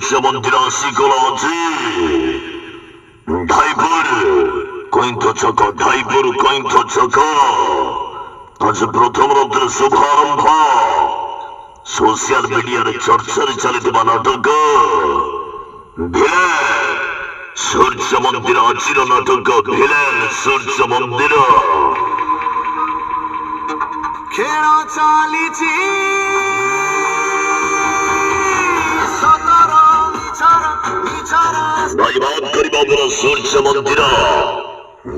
সূর্য মন্দির শিকল আছে ঢাইপুর কইন্থ ছক ঢাইপুর কইন্থ ছক আজ প্রথম রাত্রে শুভারম্ভ সোশিয়াল মিডিয়ার চর্চার চালিଥିବା নাটক ভিলেন সূর্য মন্দির আচির নাটক ভিলেন সূর্য মন্দির খেল চালিছি ভাইবাদ করিবা বলো সূর্য মন্দির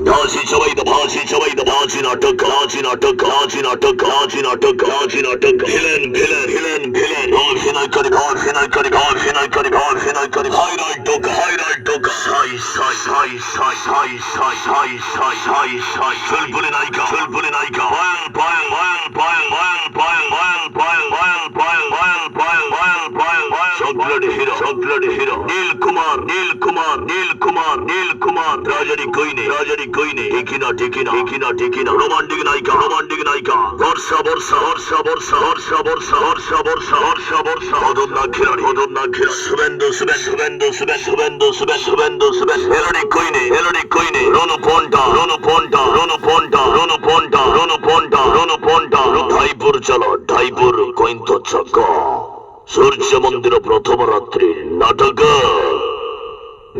ভাষি সবাই তো ভাষি সবাই তো ভাষি নাটক ভাষি নাটক ভাষি নাটক ভাষি নাটক ভাষি নাটক ভিলেন ভিলেন ভিলেন ভিলেন অভিনয় করি অভিনয় করি অভিনয় করি অভিনয় করি হাই নাটক সাই সাই সাই সাই সাই সাই সাই সাই সাই সাই চুলবুলি নায়িকা পায়েল পায়েল পায়েল পায়েল পায়েল পায়েল পায়েল পায়েল পায়েল পায়েল পায়েল পায়েল পায়েল পায়েল চকলেট হিরো নীল কুমার নীল কুমার নীল কুমার নীল কুমার রাজারি কইনে ঠিকিনা রোমান্টিক নায়িকা বর্ষা অদন্না খিলাড়ি শুভেন্দু এলডি কইনে রনু পন্টা ঢাইপুর চলো ঢাইপুর কইন্থ ছক সূর্য মন্দির প্রথম রাত্রির নাটক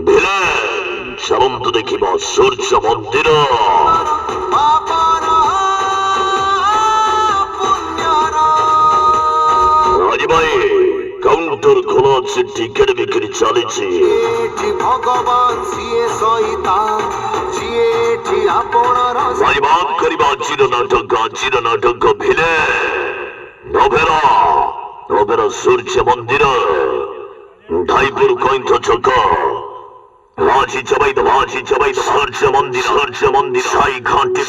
ভিলেন চালন্ত দেখিব সূর্য মন্দির ভাই কাউন্টার খোলা আছে টিকিট বিক্রি চালিয়েছে ভগবান সিয়ে শয়তান জিয়েঠি আপনার ভাই ভাব করিবা চির নাটক ভিলেন নভেরা সূর্য মন্দির ঢাইপুর কইন্থ ছক ভাজি চবাই সূর্য মন্দির সাই ঘান্টি